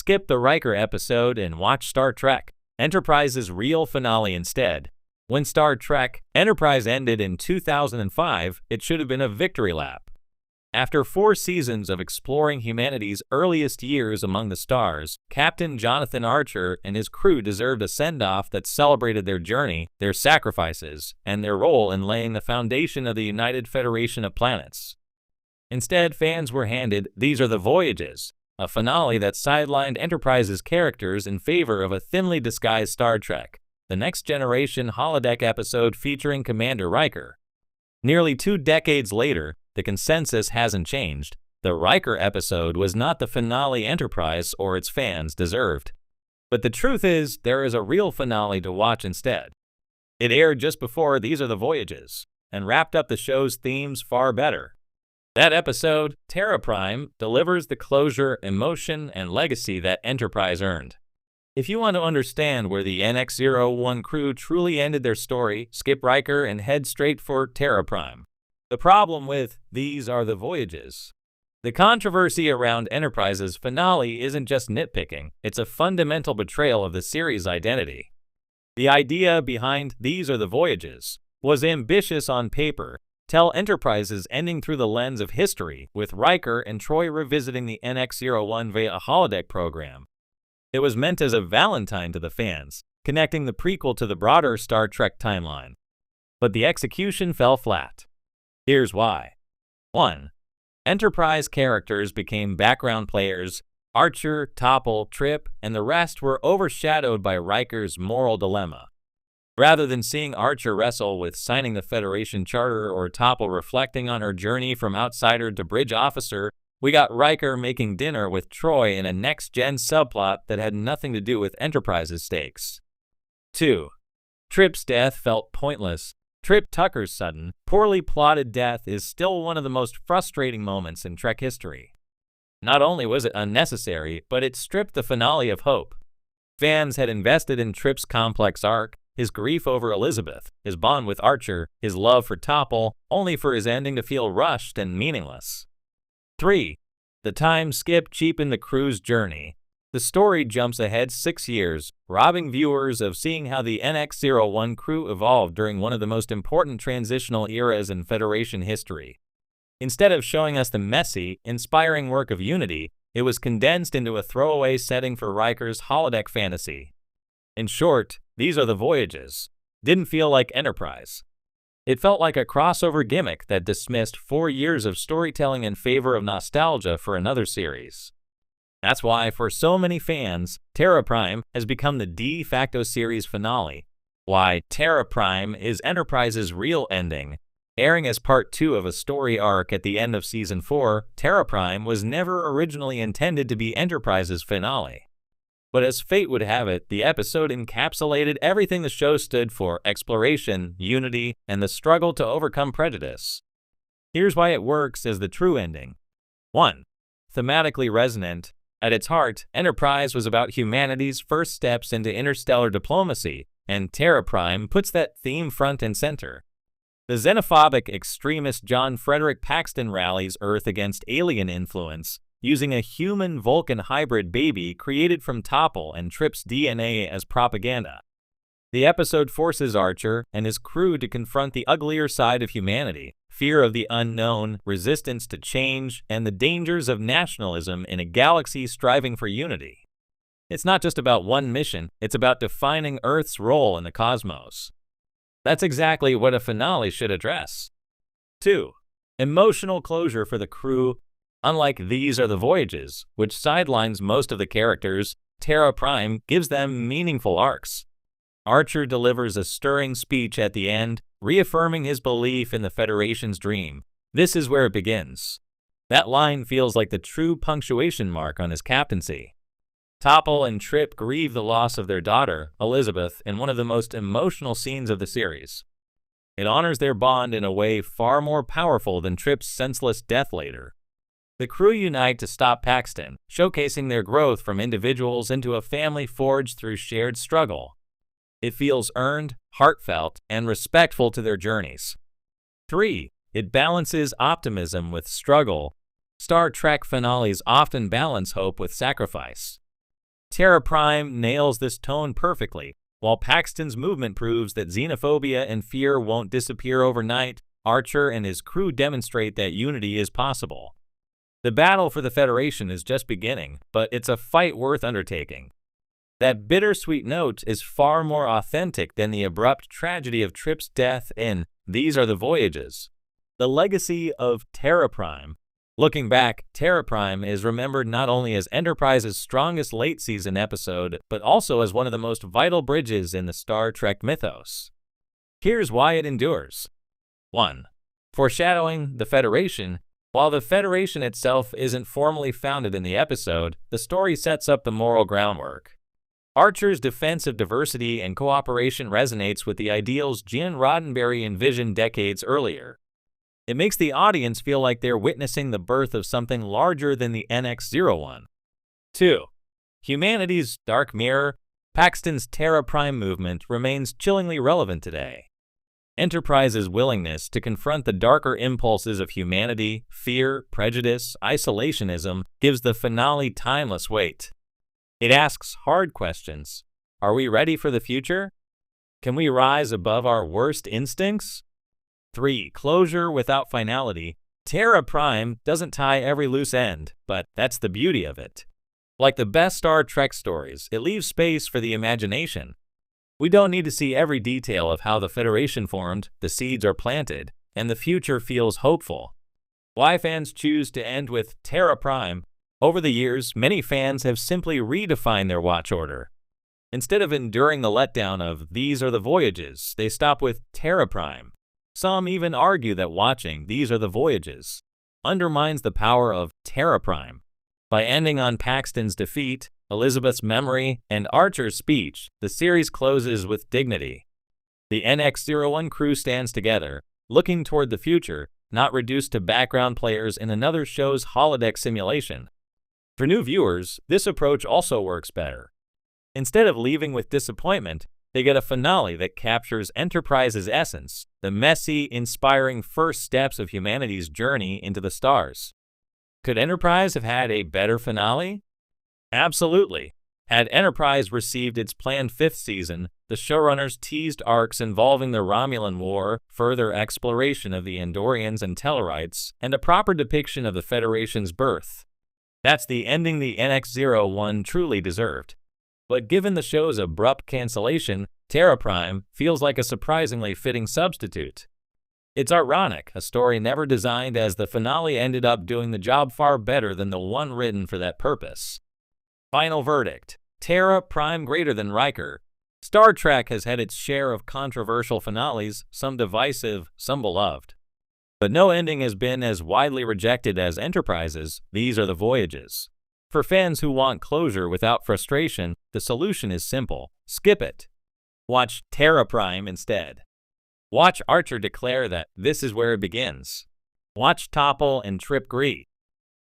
skip the Riker episode and watch Star Trek Enterprise's real finale instead. When Star Trek Enterprise ended in 2005, it should have been a victory lap. After 4 seasons of exploring humanity's earliest years among the stars, Captain Jonathan Archer and his crew deserved a send-off that celebrated their journey, their sacrifices, and their role in laying the foundation of the United Federation of Planets. Instead, fans were handed These Are the Voyages, a finale that sidelined Enterprise's characters in favor of a thinly disguised Star Trek, The Next Generation holodeck episode featuring Commander Riker. Nearly 2 decades later, the consensus hasn't changed. The Riker episode was not the finale Enterprise or its fans deserved. But the truth is, there is a real finale to watch instead. It aired just before These Are the Voyages, and wrapped up the show's themes far better. That episode, Terra Prime, delivers the closure, emotion, and legacy that Enterprise earned. If you want to understand where the NX-01 crew truly ended their story, skip Riker and head straight for Terra Prime. The problem with These Are the Voyages. The controversy around Enterprise's finale isn't just nitpicking, it's a fundamental betrayal of the series' identity. The idea behind These Are the Voyages was ambitious on paper, tell Enterprise's ending through the lens of history, with Riker and Troy revisiting the NX-01 via a holodeck program. It was meant as a valentine to the fans, connecting the prequel to the broader Star Trek timeline. But the execution fell flat. Here's why. 1. Enterprise characters became background players. Archer, Topple, Trip, and the rest were overshadowed by Riker's moral dilemma. Rather than seeing Archer wrestle with signing the Federation Charter or Topple reflecting on her journey from outsider to bridge officer, we got Riker making dinner with Troy in a next-gen subplot that had nothing to do with Enterprise's stakes. 2. Trip's death felt pointless. Trip Tucker's sudden, poorly plotted death is still one of the most frustrating moments in Trek history. Not only was it unnecessary, but it stripped the finale of hope. Fans had invested in Trip's complex arc, his grief over Elizabeth, his bond with Archer, his love for Topple, only for his ending to feel rushed and meaningless. 3. The time skip cheapened the crew's journey. The story jumps ahead 6 years, robbing viewers of seeing how the NX-01 crew evolved during one of the most important transitional eras in Federation history. Instead of showing us the messy, inspiring work of Unity, it was condensed into a throwaway setting for Riker's holodeck fantasy. In short, These Are the Voyages didn't feel like Enterprise. It felt like a crossover gimmick that dismissed 4 years of storytelling in favor of nostalgia for another series. That's why, for so many fans, Terra Prime has become the de facto series finale. Why Terra Prime is Enterprise's real ending. Airing as part 2 of a story arc at the end of Season 4, Terra Prime was never originally intended to be Enterprise's finale. But as fate would have it, the episode encapsulated everything the show stood for: exploration, unity, and the struggle to overcome prejudice. Here's why it works as the true ending. 1. Thematically resonant. At its heart, Enterprise was about humanity's first steps into interstellar diplomacy, and Terra Prime puts that theme front and center. The xenophobic extremist John Frederick Paxton rallies Earth against alien influence, using a human-Vulcan hybrid baby created from Topple and Trip's DNA as propaganda. The episode forces Archer and his crew to confront the uglier side of humanity: fear of the unknown, resistance to change, and the dangers of nationalism in a galaxy striving for unity. It's not just about one mission, it's about defining Earth's role in the cosmos. That's exactly what a finale should address. 2. Emotional closure for the crew. Unlike These Are the Voyages, which sidelines most of the characters, Terra Prime gives them meaningful arcs. Archer delivers a stirring speech at the end, reaffirming his belief in the Federation's dream. This is where it begins. That line feels like the true punctuation mark on his captaincy. Topple and Trip grieve the loss of their daughter, Elizabeth, in one of the most emotional scenes of the series. It honors their bond in a way far more powerful than Trip's senseless death later. The crew unite to stop Paxton, showcasing their growth from individuals into a family forged through shared struggle. It feels earned, heartfelt, and respectful to their journeys. 3. It balances optimism with struggle. Star Trek finales often balance hope with sacrifice. Terra Prime nails this tone perfectly. While Paxton's movement proves that xenophobia and fear won't disappear overnight, Archer and his crew demonstrate that unity is possible. The battle for the Federation is just beginning, but it's a fight worth undertaking. That bittersweet note is far more authentic than the abrupt tragedy of Trip's death in These Are the Voyages. The legacy of Terra Prime. Looking back, Terra Prime is remembered not only as Enterprise's strongest late-season episode, but also as one of the most vital bridges in the Star Trek mythos. Here's why it endures. 1. Foreshadowing the Federation. While the Federation itself isn't formally founded in the episode, the story sets up the moral groundwork. Archer's defense of diversity and cooperation resonates with the ideals Gene Roddenberry envisioned decades earlier. It makes the audience feel like they're witnessing the birth of something larger than the NX-01. 2. Humanity's dark mirror. Paxton's Terra Prime movement remains chillingly relevant today. Enterprise's willingness to confront the darker impulses of humanity, fear, prejudice, isolationism, gives the finale timeless weight. It asks hard questions. Are we ready for the future? Can we rise above our worst instincts? 3. Closure without finality. Terra Prime doesn't tie every loose end, but that's the beauty of it. Like the best Star Trek stories, it leaves space for the imagination. We don't need to see every detail of how the Federation formed, the seeds are planted, and the future feels hopeful. Why fans choose to end with Terra Prime? Over the years, many fans have simply redefined their watch order. Instead of enduring the letdown of These Are the Voyages, they stop with Terra Prime. Some even argue that watching These Are the Voyages undermines the power of Terra Prime. By ending on Paxton's defeat, Elizabeth's memory, and Archer's speech, the series closes with dignity. The NX-01 crew stands together, looking toward the future, not reduced to background players in another show's holodeck simulation. For new viewers, this approach also works better. Instead of leaving with disappointment, they get a finale that captures Enterprise's essence, the messy, inspiring first steps of humanity's journey into the stars. Could Enterprise have had a better finale? Absolutely. Had Enterprise received its planned 5th season, the showrunners teased arcs involving the Romulan War, further exploration of the Andorians and Tellarites, and a proper depiction of the Federation's birth. That's the ending the NX-01 truly deserved. But given the show's abrupt cancellation, Terra Prime feels like a surprisingly fitting substitute. It's ironic, a story never designed as the finale ended up doing the job far better than the one written for that purpose. Final verdict. Terra Prime greater than Riker. Star Trek has had its share of controversial finales, some divisive, some beloved. But no ending has been as widely rejected as Enterprise's These Are the Voyages. For fans who want closure without frustration, the solution is simple. Skip it. Watch Terra Prime instead. Watch Archer declare that this is where it begins. Watch Topple and Trip agree.